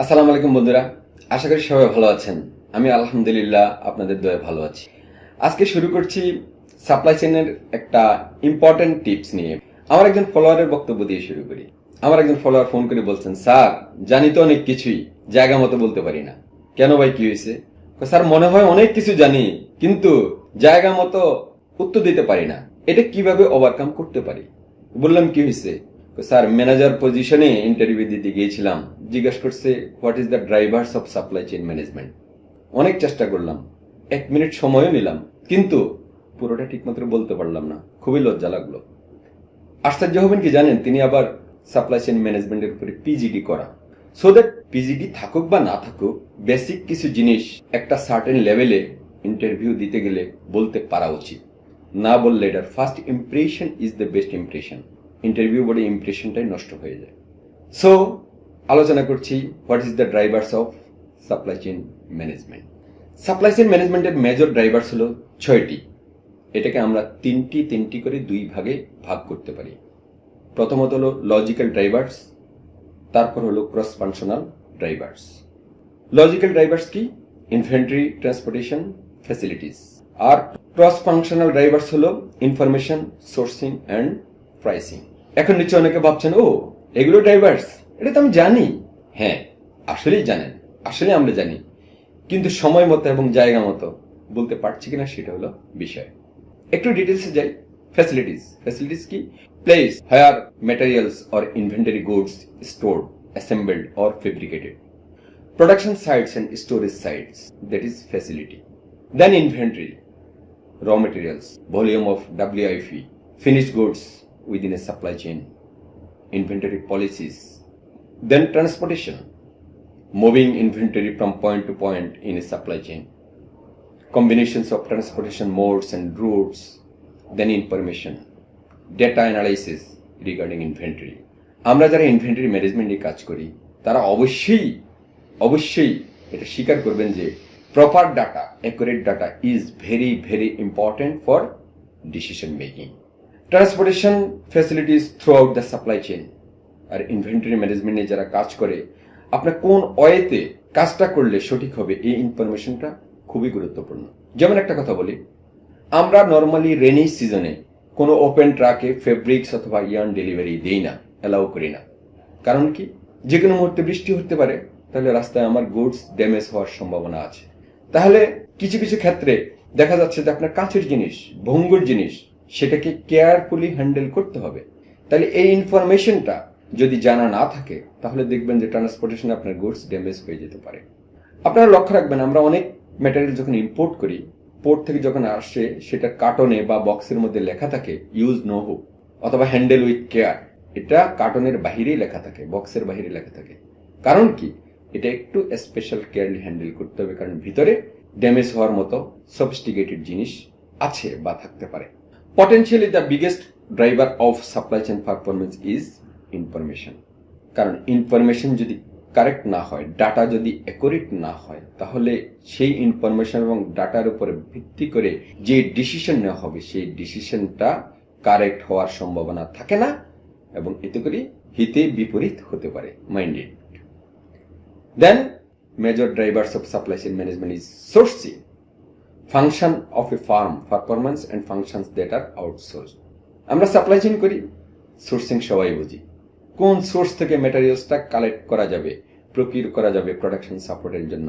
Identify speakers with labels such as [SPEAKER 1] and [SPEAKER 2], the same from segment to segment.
[SPEAKER 1] আসসালামু আলাইকুম বন্ধুরা, আশা করি সবাই ভালো আছেন। আমি আলহামদুলিল্লাহ আপনাদের দয়ায় ভালো আছি। আজকে শুরু করছি সাপ্লাই চেইনের একটা ইম্পর্টেন্ট টিপস নিয়ে। আমার একজন ফলোয়ারের বক্তব্য দিয়ে শুরু করি। আমার একজন ফলোয়ার ফোন করে বলছেন, স্যার জানি তো অনেক কিছুই, জায়গা মতো বলতে পারি না। কেন ভাই, কি হয়েছে? স্যার মনে হয় অনেক কিছু জানি, কিন্তু জায়গা মতো উত্তর দিতে পারি না। এটা কিভাবে ওভারকাম করতে পারি? বললাম কি হয়েছে? স্যার ম্যানেজার পজিশনে ইন্টারভিউ দিতে গিয়েছিলাম, জিজ্ঞাসা করছে what is the drivers of supply chain management. অনেক চেষ্টা করলাম, 1 মিনিট সময়ও নিলাম, কিন্তু পুরোটা ঠিকমতো বলতে পারলাম না। খুবই লজ্জা লাগলো। আশ্চর্য হবেন কি জানেন, তিনি আবার সাপ্লাই চেইন ম্যানেজমেন্টের উপরে পিজিডি করা। সো দ্যাট পিজিডি থাকুক বা না থাকুক, বেসিক কিছু জিনিস একটা সার্টেন লেভেলে ইন্টারভিউ দিতে গেলে বলতে পারা উচিত। না বললে এটার first impression is the best impression. Interview বোর্ডে ইমপ্রেশনটাই নষ্ট হয়ে যায়। সো আলোচনা করছি what is the drivers of supply chain management. Supply chain ম্যানেজমেন্টের মেজর ড্রাইভার্স হলো 6টি। এটাকে আমরা তিনটি করে 2 ভাগে ভাগ করতে পারি। প্রথমত হলো লজিক্যাল ড্রাইভার্স, তারপর হলো cross functional drivers. Logical drivers কি? Inventory, transportation, facilities. আর ক্রস ফাংশনাল ড্রাইভার্স হলো ইনফরমেশন, সোর্সিং অ্যান্ড প্রাইসিং। এখন নিশ্চয় অনেকে ভাবছেন, ও এগুলো ড্রাইভার্স, এটা তো আমি জানি। হ্যাঁ, আসলেই জানেন, আসলে আমরা জানি, কিন্তু সময় মতো এবং জায়গা মতো বলতে পারছি কিনা সেটা হলো বিষয়। একটু ডিটেলসে যাই। ফ্যাসিলিটিস। ফ্যাসিলিটিস কি? Place where materials or inventory goods stored, assembled or fabricated. Production sites and storage sites, that is facility. Then inventory, raw materials, volume of WIP, finished goods within a supply chain, inventory policies. Then transportation, moving inventory from point to point in a supply chain, combinations of transportation modes and routes. Then information, data analysis regarding inventory. আমরা যারা inventory ম্যানেজমেন্টে কাজ করি তারা অবশ্যই এটা স্বীকার করবেন যে proper data, accurate data is very important for decision making. Transportation facilities throughout the supply chain আর ইনভেন্টরি ম্যানেজমেন্টে যারা কাজ করে, আপনার কোন ওয়েতে কাজটা করলে সঠিক হবে এই ইনফরমেশনটা খুবই গুরুত্বপূর্ণ। যেমন একটা কথা বলি, আমরা নর্মালি রেনি সিজনে কোনো ওপেন ট্রাকে ফেব্রিক্স অথবা ইয়ার্ন ডেলিভারি দেই না, অ্যালাউ করি না। কারণ কি? যে কোনো মুহূর্তে বৃষ্টি হতে পারে, তাহলে রাস্তায় আমার গুডস ড্যামেজ হওয়ার সম্ভাবনা আছে। তাহলে কিছু ক্ষেত্রে দেখা যাচ্ছে যে আপনার কাছের জিনিস, ভঙ্গুর জিনিস, সেটাকে কেয়ারফুলি হ্যান্ডেল করতে হবে। তাহলে এই ইনফরমেশনটা যদি জানা না থাকে, তাহলে দেখবেন যে ট্রান্সপোর্টেশনে আপনার গুডস ড্যামেজ হয়ে যেতে পারে। আপনারা লক্ষ্য রাখবেন, আমরা অনেক ম্যাটেরিয়াল যখন ইম্পোর্ট করি, পোর্ট থেকে যখন আসে সেটা কার্টনে বা বক্সের মধ্যে লেখা থাকে ইউজ নো হুক অথবা হ্যান্ডেল উইথ কেয়ার। এটা কার্টনের বাহিরেই লেখা থাকে, বক্সের বাহিরে লেখা থাকে। কারণ কি? এটা একটু স্পেশাল কেয়ারলি হ্যান্ডেল করতে হবে, কারণ ভিতরে ড্যামেজ হওয়ার মতো সফিস্টিকেটেড জিনিস আছে বা থাকতে পারে। Potentially the biggest driver of supply chain performance is information. কারণ ইনফরমেশন যদি কারেক্ট না হয়, ডাটা যদি অ্যাকুরেট না হয়, তাহলে সেই ইনফরমেশন এবং ডাটার উপরে ভিত্তি করে যে ডিসিশন নেওয়া হবে, সেই ডিসিশনটা কারেক্ট হওয়ার সম্ভাবনা থাকে না এবং এতে করে হিতে বিপরীত হতে পারে। Minded. Then, major drivers of supply chain management is sourcing, function of a firm, performance and functions that are outsourced. আমরা সাপ্লাই চেইন করি, সোর্সিং সবাই বুঝি। কোন সোর্স থেকে ম্যাটেরিয়ালসটা কালেক্ট করা যাবে, প্রকিউর করা যাবে প্রোডাকশন সাপোর্টের জন্য।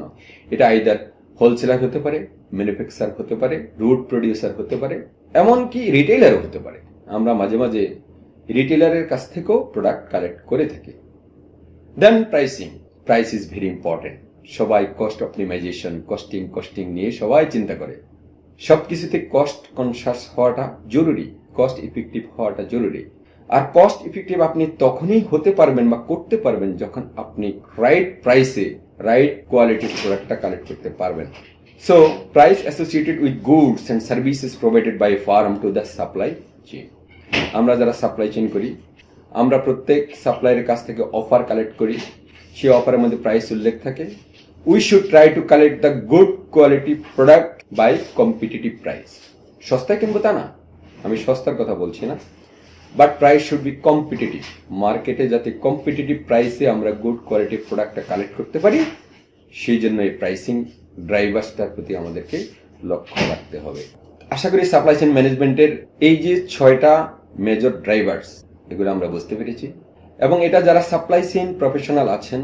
[SPEAKER 1] এটা আইদার হোলসেলার হতে পারে, ম্যানুফ্যাকচারার হতে পারে, রুট প্রডিউসার হতে পারে, এমনকি রিটেইলারও হতে পারে। আমরা মাঝে মাঝে রিটেইলারের কাছ থেকেও প্রোডাক্ট কালেক্ট করে থাকি। Then pricing. Price is very important. সবাই কস্ট অপটিমাইজেশন, কস্টিং নিয়ে সবাই চিন্তা করে। সবকিছুতে কস্ট কনসাস হওয়াটা জরুরি, কস্ট ইফেক্টিভ হওয়াটা জরুরি। আর কস্ট ইফেক্টিভ আপনি তখনই হতে পারবেন বা করতে পারবেন যখন আপনি রাইট প্রাইসে রাইট কোয়ালিটির প্রোডাক্টটা কালেক্ট করতে পারবেন। So price associated with goods and services provided by firm to the supply chain. আমরা যারা সাপ্লাই চেইন করি, আমরা প্রত্যেক সাপ্লাইয়ের কাছ থেকে অফার কালেক্ট করি। সেই অফারের মধ্যে প্রাইস উল্লেখ থাকে। We should try to collect the good quality product by competitive price. সস্তায় কিনবো তা না, আমি সস্তার কথা বলছি না। But price should be competitive. মার্কেটে যাতে কম্পিটিটিভ প্রাইসে আমরা গুড কোয়ালিটির প্রোডাক্টটা কালেক্ট করতে পারি, সেই জন্য এই প্রাইসিং ড্রাইভার্সটার প্রতি আমাদেরকে লক্ষ্য রাখতে হবে। আশা করি সাপ্লাই চেইন ম্যানেজমেন্টের এই যে 6টা মেজর ড্রাইভার্স, এগুলো আমরা বুঝতে পেরেছি, এবং এটা যারা সাপ্লাই চেইন প্রফেশনাল আছেন,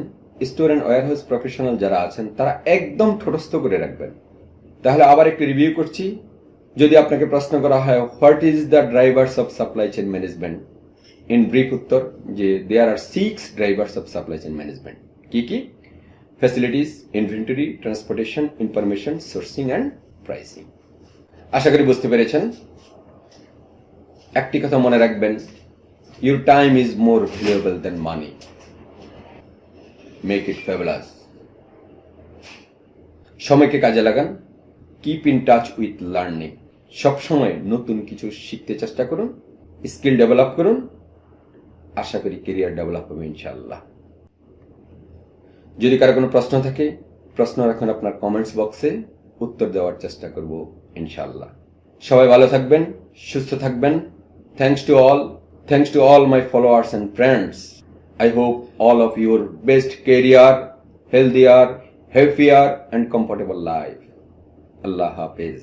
[SPEAKER 1] স্টোর অ্যান্ড ওয়্যারহাউস প্রফেশনাল যারা আছেন, তারা একদম ঠোঁটস্থ করে রাখবেন। তাহলে আবার একটু রিভিউ করছি। যদি আপনাকে প্রশ্ন করা হয় what is the drivers of supply chain management, in brief উত্তর যে there are 6 drivers of supply chain management. কি কি? Facilities, inventory, transportation, information, sourcing and pricing. আশা করি বুঝতে পেরেছেন। একটি কথা মনে রাখবেন, your time is more valuable than money, make it fabulous. সময়কে কাজে লাগান, keep in touch with learning. সবসময় নতুন কিছু শিখতে চেষ্টা করুন, স্কিল ডেভেলপ করুন। আশা করি কেরিয়ার ডেভেলপ হবে ইনশাআল্লাহ। যদি কারো কোনো প্রশ্ন থাকে, প্রশ্ন রাখুন আপনার কমেন্টস বক্সে, উত্তর দেওয়ার চেষ্টা করব ইনশাআল্লাহ। সবাই ভালো থাকবেন, সুস্থ থাকবেন। Thanks to all my followers and friends. I hope all of your best career, healthier, happier and comfortable life. Allah Hafiz.